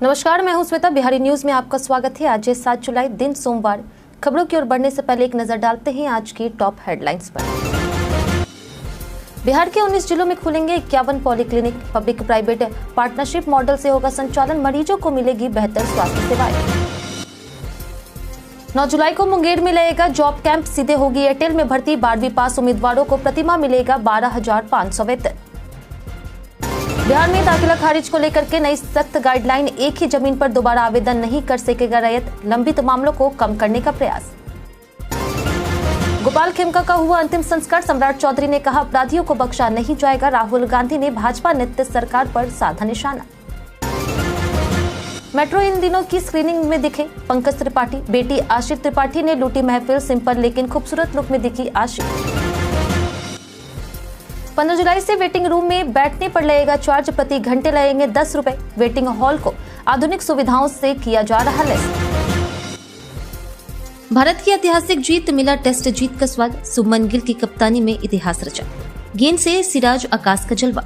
नमस्कार, मैं हूं श्वेता। बिहारी न्यूज में आपका स्वागत है। आज 7 जुलाई दिन सोमवार। खबरों की ओर बढ़ने से पहले एक नजर डालते हैं आज की टॉप हेडलाइंस पर। बिहार के 19 जिलों में खुलेंगे 51 polyclinic. Public private partnership model से होगा संचालन। मरीजों को मिलेगी बेहतर स्वास्थ्य सेवाएं। 9 जुलाई को मुंगेर में लगेगा जॉब कैंप। सीधे होगी एयरटेल में भर्ती। 12वीं पास उम्मीदवारों को प्रतिमाह मिलेगा 12,500 वेतन। बिहार में दाखिला खारिज को लेकर के नई सख्त गाइडलाइन। एक ही जमीन पर दोबारा आवेदन नहीं कर सकेगा रैयत। लंबित मामलों को कम करने का प्रयास। गोपाल खेमका का हुआ अंतिम संस्कार। सम्राट चौधरी ने कहा अपराधियों को बख्शा नहीं जाएगा। राहुल गांधी ने भाजपा नेतृत्व सरकार पर साधा निशाना। मेट्रो इन दिनों की स्क्रीनिंग में दिखे पंकज त्रिपाठी। बेटी आशित त्रिपाठी ने लूटी महफिल। सिंपल लेकिन खूबसूरत लुक में दिखी आशित। 15 जुलाई से वेटिंग रूम में बैठने पर लगेगा चार्ज। प्रति घंटे लगेंगे 10 रुपए। वेटिंग हॉल को आधुनिक सुविधाओं से किया जा रहा है। भारत की ऐतिहासिक जीत। मिला टेस्ट जीत का स्वाद। शुभमन गिल की कप्तानी में इतिहास रचा। गेंद से सिराज आकाश का जलवा।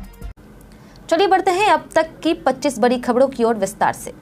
चलिए बढ़ते हैं अब तक की 25 बड़ी खबरों की ओर विस्तार से।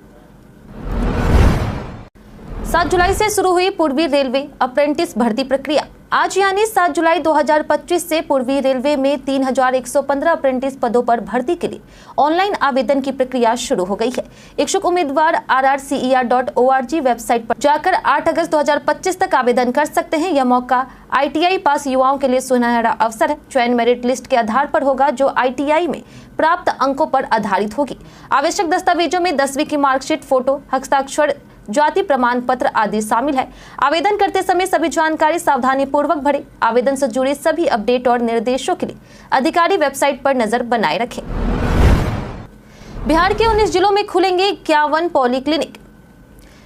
7 जुलाई से शुरू हुई पूर्वी रेलवे अप्रेंटिस भर्ती प्रक्रिया। आज यानी 7 जुलाई 2025 से पूर्वी रेलवे में 3,115 अप्रेंटिस पदों पर भर्ती के लिए ऑनलाइन आवेदन की प्रक्रिया शुरू हो गई है। इच्छुक उम्मीदवार rrcer.org वेबसाइट पर जाकर 8 अगस्त 2025 तक आवेदन कर सकते हैं। यह मौका ITI पास युवाओं के लिए सुनहरा अवसर है। चयन मेरिट लिस्ट के आधार पर होगा जो ITI में प्राप्त अंकों पर आधारित होगी। आवश्यक दस्तावेजों में 10वीं की मार्कशीट, फोटो, हस्ताक्षर, जाति प्रमाण पत्र आदि शामिल है। आवेदन करते समय सभी जानकारी सावधानी पूर्वक भरें। आवेदन से जुड़े सभी अपडेट और निर्देशों के लिए अधिकारी वेबसाइट पर नजर बनाए रखें। बिहार के 19 जिलों में खुलेंगे 51 पॉलीक्लिनिक।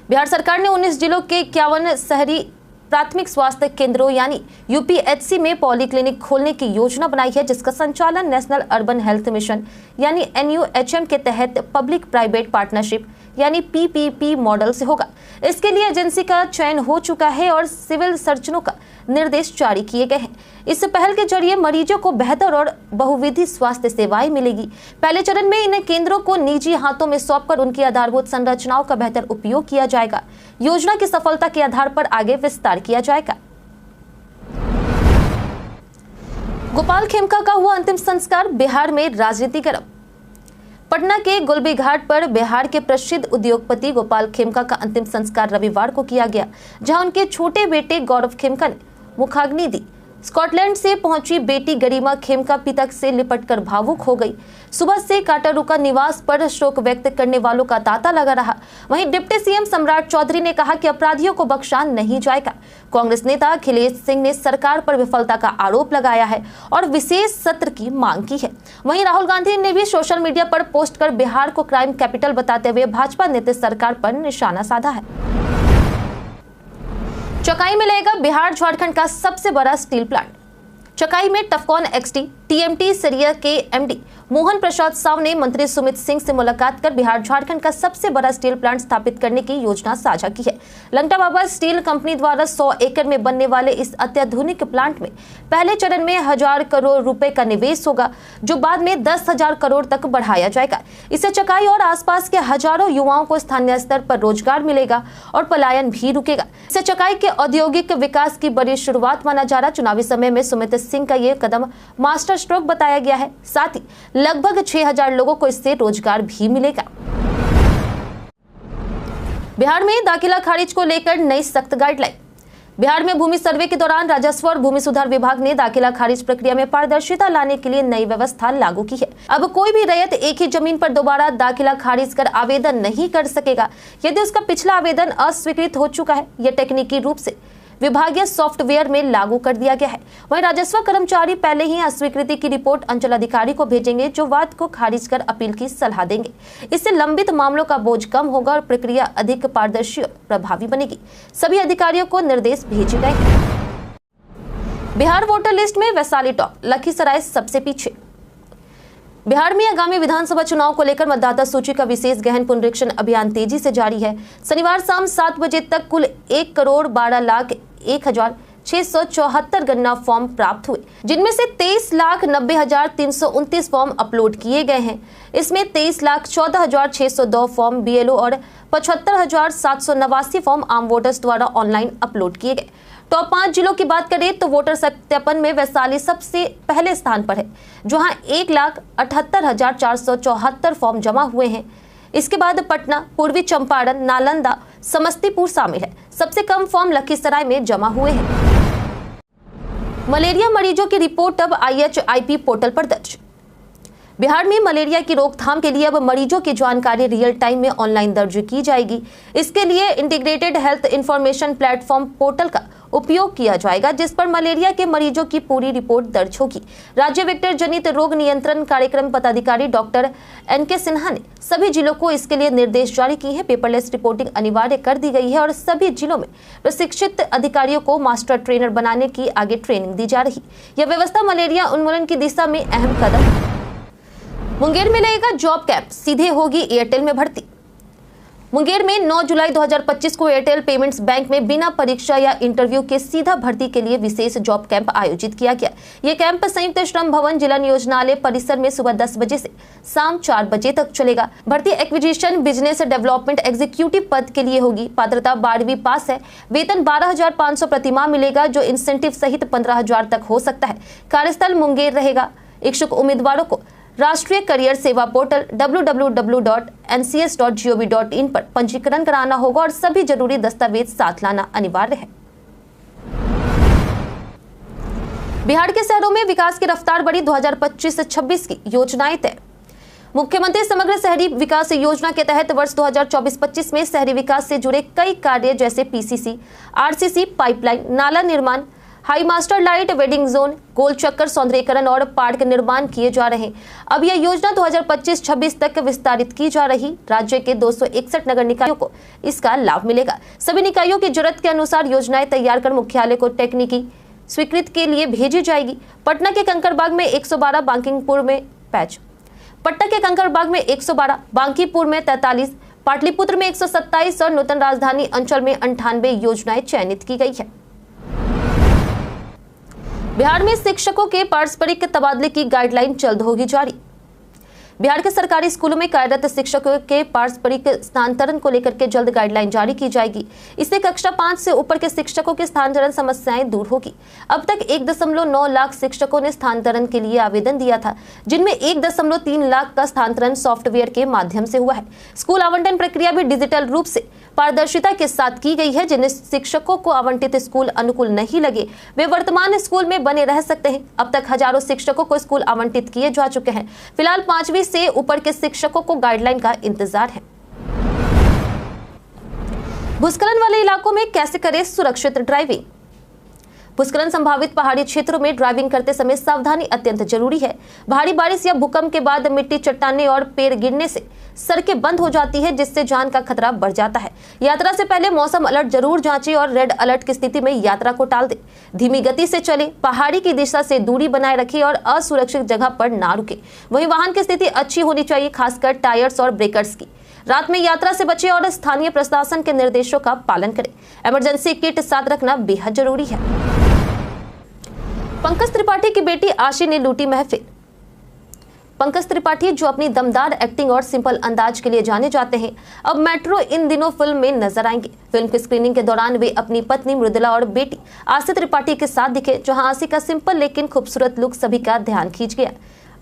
बिहार सरकार ने 19 जिलों के 51 शहरी प्राथमिक स्वास्थ्य केंद्रों यानी UPHC में पॉलीक्लिनिक खोलने की योजना बनाई है, जिसका संचालन नेशनल अर्बन हेल्थ मिशन यानी NUHM के तहत पब्लिक प्राइवेट पार्टनरशिप यानी PPP मॉडल से होगा। इसके लिए एजेंसी का चयन हो चुका है और सिविल सर्जनों का निर्देश जारी किए गए हैं। इस पहल के जरिए मरीजों को बेहतर और बहुविधि स्वास्थ्य सेवाएं मिलेगी। पहले चरण में इन केंद्रों को निजी हाथों में सौंपकर उनकी आधारभूत संरचनाओं का बेहतर उपयोग किया जाएगा। योजना की सफलता के आधार पर आगे विस्तार किया जाएगा। गोपाल खेमका का हुआ अंतिम संस्कार। बिहार में राजनीति गर्म। पटना के गुलबी घाट पर बिहार के प्रसिद्ध उद्योगपति गोपाल खेमका का अंतिम संस्कार रविवार को किया गया, जहां उनके छोटे बेटे गौरव खेमका ने मुखाग्नि दी। स्कॉटलैंड से पहुंची बेटी गरिमा खेमका पिता से लिपटकर भावुक हो गई। सुबह से काटारू का निवास पर शोक व्यक्त करने वालों का तांता लगा रहा। वहीं डिप्टी CM सम्राट चौधरी ने कहा कि अपराधियों को बख्शा नहीं जाएगा। कांग्रेस नेता अखिलेश सिंह ने सरकार पर विफलता का आरोप लगाया है और विशेष सत्र की मांग की है। वहीं राहुल गांधी ने भी सोशल मीडिया पर पोस्ट कर बिहार को क्राइम कैपिटल बताते हुए भाजपा नेतृत्व सरकार पर निशाना साधा है। चकाई में लगेगा बिहार झारखंड का सबसे बड़ा स्टील प्लांट। चकाई में टफकॉन XT TMT सरिया के MD मोहन प्रसाद साव ने मंत्री सुमित सिंह से मुलाकात कर बिहार झारखंड का सबसे बड़ा स्टील प्लांट स्थापित करने की योजना साझा की है। लंगटा बाबा स्टील कंपनी द्वारा 100 एकड़ में बनने वाले इस अत्याधुनिक प्लांट में पहले चरण में 1,000 करोड़ रुपए का निवेश होगा, जो बाद में 10,000 करोड़ तक बढ़ाया जाएगा। इससे चकाई और आसपास के हजारों युवाओं को स्थानीय स्तर पर रोजगार मिलेगा और पलायन भी रुकेगा। इससे चकाई के औद्योगिक विकास की बड़ी शुरुआत माना जा रहा। चुनावी समय में सुमित सिंह का ये कदम मास्टर स्ट्रोक बताया गया है। साथ ही लगभग 6,000 लोगों को इससे रोजगार भी मिलेगा। बिहार में दाखिला खारिज को लेकर नई सख्त गाइडलाइन। बिहार में भूमि सर्वे के दौरान राजस्व और भूमि सुधार विभाग ने दाखिला खारिज प्रक्रिया में पारदर्शिता लाने के लिए नई व्यवस्था लागू की है। अब कोई भी रैयत एक ही जमीन पर दोबारा दाखिला खारिज कर आवेदन नहीं कर सकेगा यदि उसका पिछला आवेदन अस्वीकृत हो चुका है। यह तकनीकी रूप से विभागीय सॉफ्टवेयर में लागू कर दिया गया है। वहीं राजस्व कर्मचारी पहले ही अस्वीकृति की रिपोर्ट अंचल अधिकारी को भेजेंगे, जो वाद को खारिज कर अपील की सलाह देंगे। इससे लंबित मामलों का बोझ कम होगा और प्रक्रिया अधिक पारदर्शी और प्रभावी बनेगी। सभी अधिकारियों को निर्देश भेजे गए हैं। बिहार वोटर लिस्ट में वैशाली टॉप, लखीसराय सबसे पीछे। बिहार में आगामी विधानसभा चुनाव को लेकर मतदाता सूची का विशेष गहन पुनरीक्षण अभियान तेजी से जारी है। शनिवार शाम 7 बजे तक कुल 1,12,01,000 22,674 गणना फॉर्म प्राप्त हुए, जिनमें से 23,90,329 फॉर्म अपलोड किए गए हैं। इसमें 23,14,602 फॉर्म BLO और 75,789 फॉर्म आम वोटर्स द्वारा ऑनलाइन अपलोड किए गए। टॉप 5 जिलों की बात करें तो वोटर सत्यापन में वैशाली सबसे पहले स्थान पर है, जहां 1,78,474 फॉर्म जमा हुए हैं। इसके बाद पटना, पूर्वी चंपारण, नालंदा, समस्तीपुर शामिल है। सबसे कम फॉर्म लखीसराय में जमा हुए हैं। मलेरिया मरीजों की रिपोर्ट अब IHIP पोर्टल पर दर्ज। बिहार में मलेरिया की रोकथाम के लिए अब मरीजों की जानकारी रियल टाइम में ऑनलाइन दर्ज की जाएगी। इसके लिए integrated health information platform portal का उपयोग किया जाएगा, जिस पर मलेरिया के मरीजों की पूरी रिपोर्ट दर्ज होगी। राज्य वेक्टर जनित रोग नियंत्रण कार्यक्रम पदाधिकारी डॉक्टर NK सिन्हा ने सभी जिलों को इसके लिए निर्देश जारी किए हैं। पेपरलेस रिपोर्टिंग अनिवार्य कर दी गई है और सभी जिलों में प्रशिक्षित अधिकारियों को मास्टर ट्रेनर बनाने की आगे ट्रेनिंग दी जा रही। यह व्यवस्था मलेरिया उन्मूलन की दिशा में अहम कदम है। मुंगेर में लगेगा जॉब कैंप, सीधे होगी एयरटेल में भर्ती। मुंगेर में 9 जुलाई 2025 को एयरटेल पेमेंट्स बैंक में बिना परीक्षा या इंटरव्यू के सीधा भर्ती के लिए विशेष जॉब कैंप आयोजित किया गया। यह कैंप संयुक्त श्रम भवन जिला नियोजनालय परिसर में सुबह 10 बजे से शाम 4 बजे तक चलेगा। भर्ती एक्विजिशन बिजनेस डेवलपमेंट एग्जीक्यूटिव पद के लिए होगी। पात्रता 12वीं पास है। वेतन 12,500 प्रतिमाह मिलेगा, जो इंसेंटिव सहित 15,000 तक हो सकता है। कार्यस्थल मुंगेर रहेगा। इच्छुक उम्मीदवारों को राष्ट्रीय करियर सेवा पोर्टल www.ncs.gov.in पर पंजीकरण कराना होगा और सभी जरूरी दस्तावेज साथ लाना अनिवार्य है। बिहार के शहरों में विकास की रफ्तार बढ़ी, 2025-26 की योजनाएं तय। मुख्यमंत्री समग्र शहरी विकास योजना के तहत वर्ष 2024-25 में शहरी विकास से जुड़े कई कार्य जैसे PCC, RCC, पाइपलाइन, नाला निर्माण, high mast light, vending zone, गोल चक्कर सौंदर्यीकरण और पार्क निर्माण किए जा रहे हैं। अब यह योजना 2025-26 तक विस्तारित की जा रही। राज्य के 261 नगर निकायों को इसका लाभ मिलेगा। सभी निकायों की जरूरत के अनुसार योजनाएं तैयार कर मुख्यालय को तकनीकी स्वीकृति के लिए भेजी जाएगी। पटना के कंकड़बाग में 112, बांकीपुर में 5, पटना के कंकड़बाग में 112, बांकीपुर में 43, पाटलिपुत्र में 127 और नूतन राजधानी अंचल में 98 योजनाएं चयनित की गई है। बिहार में शिक्षकों के पारस्परिक तबादले की गाइडलाइन जल्द होगी जारी। बिहार के सरकारी स्कूलों में कार्यरत शिक्षकों के पारस्परिक स्थानांतरण को लेकर के जल्द गाइडलाइन जारी की जाएगी। इससे कक्षा 5 से ऊपर के शिक्षकों की स्थानांतरण समस्याएं दूर होगी। अब तक 1.9 लाख शिक्षकों ने स्थानांतरण के लिए आवेदन दिया था, जिनमें 1.3 लाख का स्थानांतरण सॉफ्टवेयर के माध्यम से हुआ है। स्कूल आवंटन प्रक्रिया भी डिजिटल रूप से पारदर्शिता के साथ की गई है। जिन शिक्षकों को आवंटित स्कूल अनुकूल नहीं लगे, वे वर्तमान स्कूल में बने रह सकते हैं। अब तक हजारों शिक्षकों को स्कूल आवंटित किए जा चुके हैं। फिलहाल 5वीं से ऊपर के शिक्षकों को गाइडलाइन का इंतजार है। भूस्खलन वाले इलाकों में कैसे करें सुरक्षित ड्राइविंग। भूस्खलन संभावित पहाड़ी क्षेत्रों में ड्राइविंग करते समय सावधानी अत्यंत जरूरी है। भारी बारिश या भूकंप के बाद मिट्टी, चट्टानें और पेड़ गिरने से सड़कें बंद हो जाती है, जिससे जान का खतरा बढ़ जाता है। यात्रा से पहले मौसम अलर्ट जरूर जांचें और रेड अलर्ट की स्थिति में यात्रा को टाल दें। धीमी गति से चले, पहाड़ी की दिशा से दूरी बनाए रखें और असुरक्षित जगह पर ना रुके। वहीं वाहन की स्थिति अच्छी होनी चाहिए, खासकर टायर्स और ब्रेकर्स की। रात में यात्रा से बचें और स्थानीय प्रशासन के निर्देशों का पालन करें। इमरजेंसी किट साथ रखना बेहद जरूरी है। पंकज त्रिपाठी की बेटी आशी ने लूटी महफिल। पंकज त्रिपाठी, जो अपनी दमदार एक्टिंग और सिंपल अंदाज के लिए जाने जाते हैं, अब मेट्रो इन दिनों फिल्म में नजर आएंगे। फिल्म की स्क्रीनिंग के दौरान वे अपनी पत्नी मृदुला और बेटी आशी त्रिपाठी के साथ दिखे, जहां आशी का सिंपल लेकिन खूबसूरत लुक सभी का ध्यान खींच गया।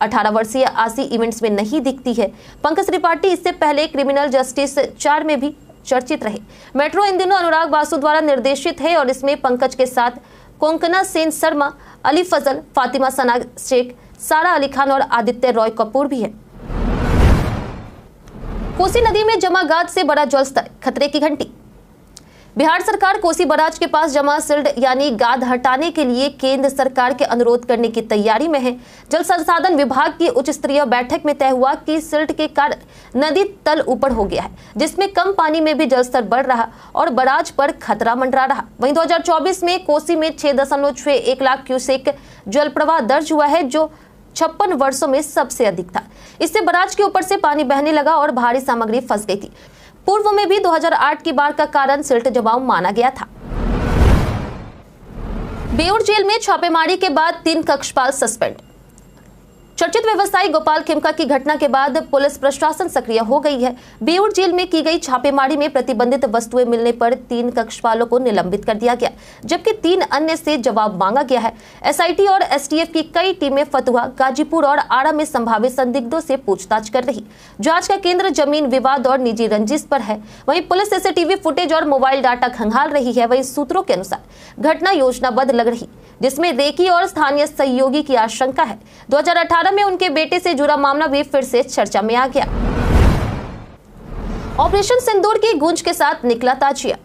18 वर्षीय आशी इवेंट्स में नहीं दिखती है। पंकज त्रिपाठी इससे पहले क्रिमिनल जस्टिस 4 में भी चर्चित रहे। मेट्रो इन दिनों अनुराग बासु द्वारा निर्देशित है और इसमें पंकज के साथ कोंकणा सेन शर्मा, अली फजल, फातिमा सना शेख, सारा अली खान और आदित्य रॉय कपूर भी है। कोसी नदी में जमा गाद से बड़ा जलस्तर, खतरे की घंटी। बिहार सरकार कोसी बराज के पास जमा सिल्ट यानी गाद हटाने के लिए केंद्र सरकार के अनुरोध करने की तैयारी में है। जल संसाधन विभाग की उच्च स्तरीय बैठक में तय हुआ कि सिल्ट के कारण नदी तल ऊपर हो गया है, जिसमें कम पानी में भी जलस्तर बढ़ रहा और बराज पर खतरा मंडरा रहा। वहीं 2024 में कोसी में 6.61 लाख क्यूसेक जल प्रवाह दर्ज हुआ है, जो 56 वर्षों में सबसे अधिक था। इससे बराज के ऊपर से पानी बहने लगा और भारी सामग्री फंस गई थी। पूर्व में भी 2008 की बाढ़ का कारण सिल्ट जमाव माना गया था। बेऊर जेल में छापेमारी के बाद 3 कक्षपाल सस्पेंड। चर्चित व्यवसायी गोपाल खेमका की घटना के बाद पुलिस प्रशासन सक्रिय हो गई है। बेऊर जेल में की गई छापेमारी में प्रतिबंधित वस्तुएं मिलने पर 3 कक्षपालों को निलंबित कर दिया गया, जबकि 3 अन्य से जवाब मांगा गया है। एसआईटी और एसटीएफ की कई टीमें फतुहा, गाजीपुर और आरा में संभावित संदिग्धों से पूछताछ कर रही। जांच का केंद्र जमीन विवाद और निजी रंजिश पर है। वहीं पुलिस सीसीटीवी फुटेज और मोबाइल डाटा खंगाल रही है। वहीं सूत्रों के अनुसार घटना योजनाबद्ध लग रही, जिसमें रेकी और स्थानीय सहयोगी की आशंका है। 2018 में उनके बेटे से जुड़ा मामला भी फिर से चर्चा में आ गया। ऑपरेशन सिंदूर की गूंज के साथ निकला ताजिया।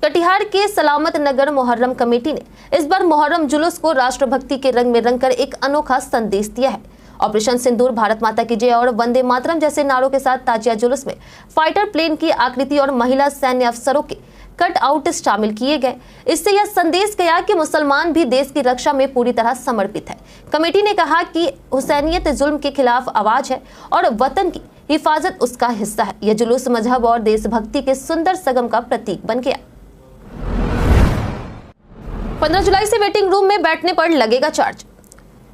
कटिहार के सलामत नगर मोहर्रम कमेटी ने इस बार मोहर्रम जुलूस को राष्ट्रभक्ति के रंग में रंगकर एक अनोखा संदेश दिया है। ऑपरेशन सिंदूर, भारत माता की जय और वंदे मातरम जैसे नारों के साथ ताजिया जुलूस में फाइटर प्लेन की आकृति और महिला सैन्य अफसरों के कट आउट शामिल किए गए। इससे यह संदेश गया कि मुसलमान भी देश की रक्षा में पूरी तरह समर्पित है। कमेटी ने कहा कि हुसैनियत जुल्म के खिलाफ आवाज है और वतन की हिफाजत उसका हिस्सा है। यह जुलूस मजहब और देशभक्ति के सुंदर संगम का प्रतीक बन गया। 15 जुलाई से वेटिंग रूम में बैठने पर लगेगा चार्ज।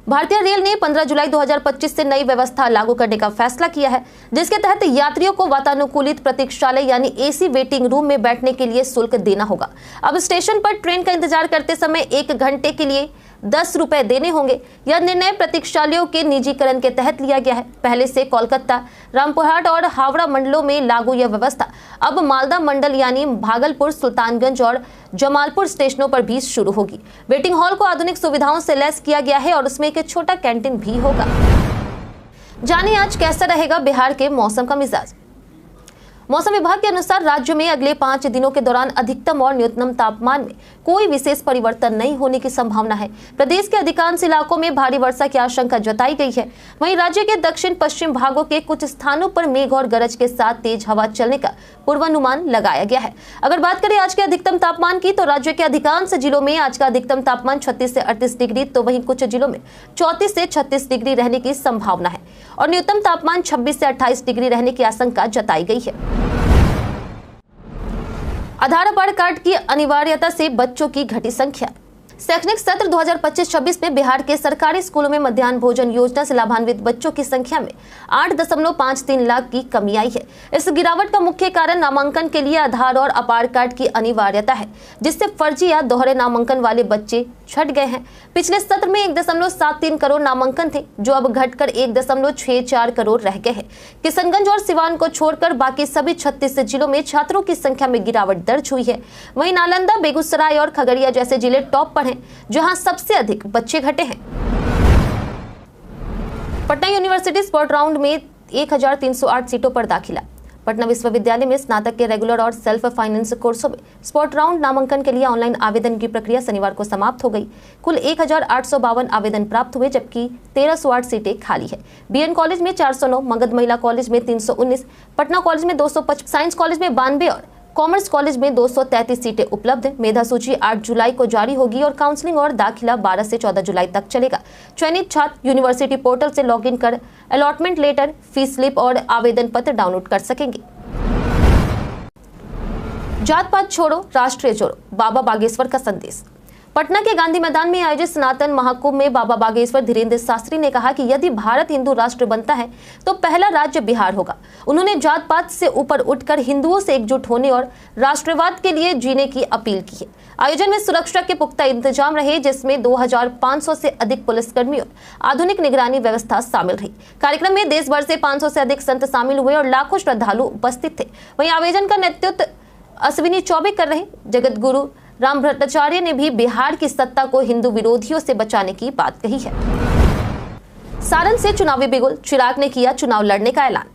भारतीय रेल ने 15 जुलाई 2025 से नई व्यवस्था लागू करने का फैसला किया है, जिसके तहत यात्रियों को वातानुकूलित प्रतीक्षालय यानी एसी वेटिंग रूम में बैठने के लिए शुल्क देना होगा। अब स्टेशन पर ट्रेन का इंतजार करते समय 1 घंटे के लिए 10 रुपए देने होंगे। यह निर्णय प्रतीक्षालयों के निजीकरण के तहत लिया गया है। पहले से कोलकाता, रामपुरहाट और हावड़ा मंडलों में लागू यह व्यवस्था अब मालदा मंडल यानी भागलपुर, सुल्तानगंज और जमालपुर स्टेशनों पर भी शुरू होगी। वेटिंग हॉल को आधुनिक सुविधाओं से लैस किया गया है और उसमें एक छोटा कैंटीन भी होगा। जानिए आज कैसा रहेगा बिहार के मौसम का मिजाज। मौसम विभाग के अनुसार राज्य में अगले 5 दिनों के दौरान अधिकतम और न्यूनतम तापमान में कोई विशेष परिवर्तन नहीं होने की संभावना है। प्रदेश के अधिकांश इलाकों में भारी वर्षा की आशंका जताई गई है। वहीं राज्य के दक्षिण पश्चिम भागों के कुछ स्थानों पर मेघ और गरज के साथ तेज हवा चलने का पूर्वानुमान लगाया गया है। अगर बात करें आज के अधिकतम तापमान की, तो राज्य के अधिकांश जिलों में आज का अधिकतम तापमान 36 से 38 डिग्री, तो वहीं कुछ जिलों में 34 से 36 डिग्री रहने की संभावना है और न्यूनतम तापमान 26 से 28 डिग्री रहने की आशंका जताई गई है। आधार कार्ड की अनिवार्यता से बच्चों की घटी संख्या। शैक्षणिक सत्र 2025-26 में बिहार के सरकारी स्कूलों में मध्याह्न भोजन योजना से लाभान्वित बच्चों की संख्या में 8.53 लाख की कमी आई है। इस गिरावट का मुख्य कारण नामांकन के लिए आधार और अपार कार्ड की अनिवार्यता है, जिससे फर्जी या दोहरे नामांकन वाले बच्चे छट गए हैं। पिछले सत्र में 1.73 करोड़ नामांकन थे, जो अब घटकर 1.64 करोड़ रह गए हैं। किशनगंज और सिवान को छोड़कर बाकी सभी 36 जिलों में छात्रों की संख्या में गिरावट दर्ज हुई है। वहीं नालंदा, बेगूसराय और खगड़िया जैसे जिले टॉप पर हैं, जहां सबसे अधिक बच्चे घटे हैं। पटना यूनिवर्सिटी स्पॉट राउंड में 1308 सीटों पर दाखिला। पटना विश्वविद्यालय में स्नातक के रेगुलर और सेल्फ फाइनेंस कोर्सों में स्पॉट राउंड नामांकन के लिए ऑनलाइन आवेदन की प्रक्रिया शनिवार को समाप्त हो गई। कुल 1852 आवेदन प्राप्त हुए, जबकि 1308 सीटें खाली है। बीएन कॉलेज में 409, मगध महिला कॉलेज में 319, पटना कॉलेज में 255, साइंस कॉलेज में 92 और कॉमर्स कॉलेज में 233 सीटें उपलब्ध हैं। मेधा सूची 8 जुलाई को जारी होगी और काउंसलिंग और दाखिला 12 से 14 जुलाई तक चलेगा। चयनित छात्र यूनिवर्सिटी पोर्टल से लॉगिन कर अलॉटमेंट लेटर, फीस स्लिप और आवेदन पत्र डाउनलोड कर सकेंगे। जात पात छोड़ो, राष्ट्रीय जोड़ो, बाबा बागेश्वर का संदेश। पटना के गांधी मैदान में आयोजित सनातन महाकुंभ में बाबा बागेश्वर धीरेन्द्र शास्त्री ने कहा कि यदि भारत हिंदू राष्ट्र बनता है तो पहला राज्य बिहार होगा। उन्होंने जात पात से ऊपर उठकर हिंदुओं से एकजुट होने और राष्ट्रवाद के लिए जीने की अपील की है। आयोजन में सुरक्षा के पुख्ता इंतजाम रहे, जिसमें 2500 से अधिक पुलिसकर्मी और आधुनिक निगरानी व्यवस्था शामिल रही। कार्यक्रम में देश भर से 500 से अधिक संत शामिल हुए और लाखों श्रद्धालु उपस्थित थे। वहीं आयोजन का नेतृत्व अश्विनी चौबे कर रहे। जगत गुरु राम भट्टाचार्य ने भी बिहार की सत्ता को हिंदू विरोधियों से बचाने की बात कही है। सारण से चुनावी बिगुल, चिराग ने किया चुनाव लड़ने का ऐलान।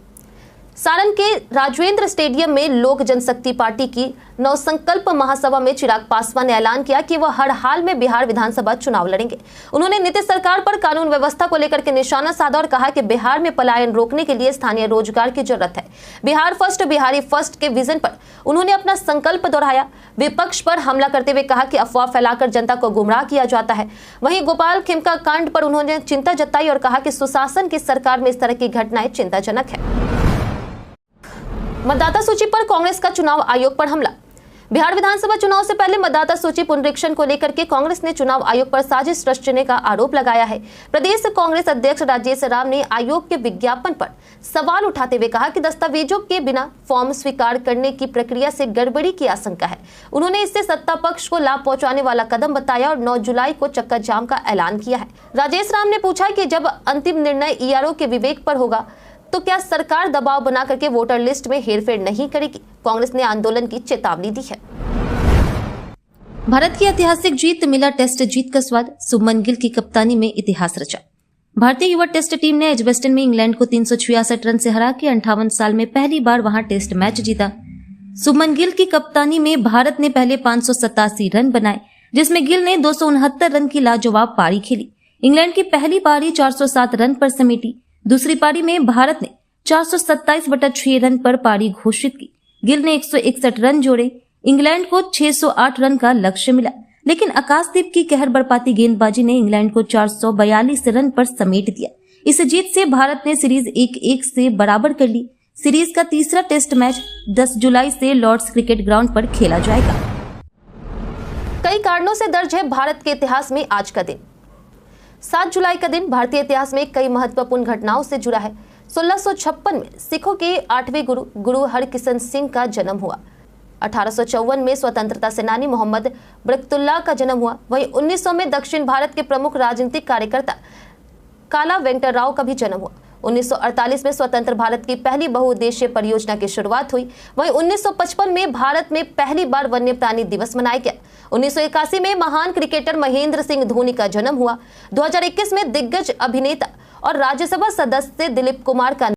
सारण के राजवेंद्र स्टेडियम में लोक जनशक्ति पार्टी की नवसंकल्प महासभा में चिराग पासवान ने ऐलान किया कि वह हर हाल में बिहार विधानसभा चुनाव लड़ेंगे। उन्होंने नीतीश सरकार पर कानून व्यवस्था को लेकर के निशाना साधा और कहा कि बिहार में पलायन रोकने के लिए स्थानीय रोजगार की जरूरत है। बिहार फर्स्ट, बिहारी फर्स्ट के विजन पर उन्होंने अपना संकल्प दोहराया। विपक्ष पर हमला करते हुए कहा कि अफवाह फैलाकर जनता को गुमराह किया जाता है। वहीं गोपाल खेमका कांड पर उन्होंने चिंता जताई और कहा कि सुशासन की सरकार में इस तरह की घटनाएं चिंताजनक है। मतदाता सूची पर कांग्रेस का चुनाव आयोग पर हमला। बिहार विधानसभा चुनाव से पहले मतदाता सूची पुनरीक्षण को लेकर के कांग्रेस ने चुनाव आयोग पर साजिश रचने का आरोप लगाया है। प्रदेश कांग्रेस अध्यक्ष राजेश राम ने आयोग के विज्ञापन पर सवाल उठाते हुए कहा कि दस्तावेजों के बिना फॉर्म स्वीकार करने की प्रक्रिया से गड़बड़ी की आशंका है। उन्होंने इससे सत्ता पक्ष को लाभ पहुंचाने वाला कदम बताया और 9 जुलाई को चक्का जाम का ऐलान किया है। राजेश राम ने पूछा कि जब अंतिम निर्णय ईआरओ के विवेक पर होगा तो क्या सरकार दबाव बना करके वोटर लिस्ट में हेरफेर नहीं करेगी? कांग्रेस ने आंदोलन की चेतावनी दी है। भारत की ऐतिहासिक जीत मिला टेस्ट जीत का स्वाद, शुभमन गिल की कप्तानी में इतिहास रचा। भारतीय युवा टेस्ट टीम ने एजबेस्टन में इंग्लैंड को 366 रन से हरा के 58 साल में पहली बार वहां टेस्ट मैच जीता। शुभमन गिल की कप्तानी में भारत ने पहले 587 रन बनाए, जिसमें गिल ने 269 रन की लाजवाब पारी खेली। इंग्लैंड की पहली पारी 407 रन पर समेटी। दूसरी पारी में भारत ने 427/6 रन पर पारी घोषित की। गिल ने 161 रन जोड़े। इंग्लैंड को 608 रन का लक्ष्य मिला, लेकिन आकाशदीप की कहर बरपाती गेंदबाजी ने इंग्लैंड को 442 रन पर समेट दिया। इस जीत से भारत ने सीरीज 1-1 से बराबर कर ली। सीरीज का तीसरा टेस्ट मैच 10 जुलाई से लॉर्ड्स क्रिकेट ग्राउंड पर खेला जाएगा। कई कारणों से दर्ज है भारत के इतिहास में आज का दिन। 7 जुलाई का दिन भारतीय इतिहास में कई महत्वपूर्ण घटनाओं से जुड़ा है। 1656 में सिखों के 8वें गुरु हरकिशन सिंह का जन्म हुआ। 1854 में स्वतंत्रता सेनानी मोहम्मद बरकतुल्लाह का जन्म हुआ। वहीं 1900 में दक्षिण भारत के प्रमुख राजनीतिक कार्यकर्ता काला वेंकटराव का भी जन्म हुआ। 1948 में स्वतंत्र भारत की पहली बहुउद्देशीय परियोजना की शुरुआत हुई। वहीं 1955 में भारत में पहली बार वन्य प्राणी दिवस मनाया गया। 1981 में महान क्रिकेटर महेंद्र सिंह धोनी का जन्म हुआ। 2021 में दिग्गज अभिनेता और राज्यसभा सदस्य दिलीप कुमार का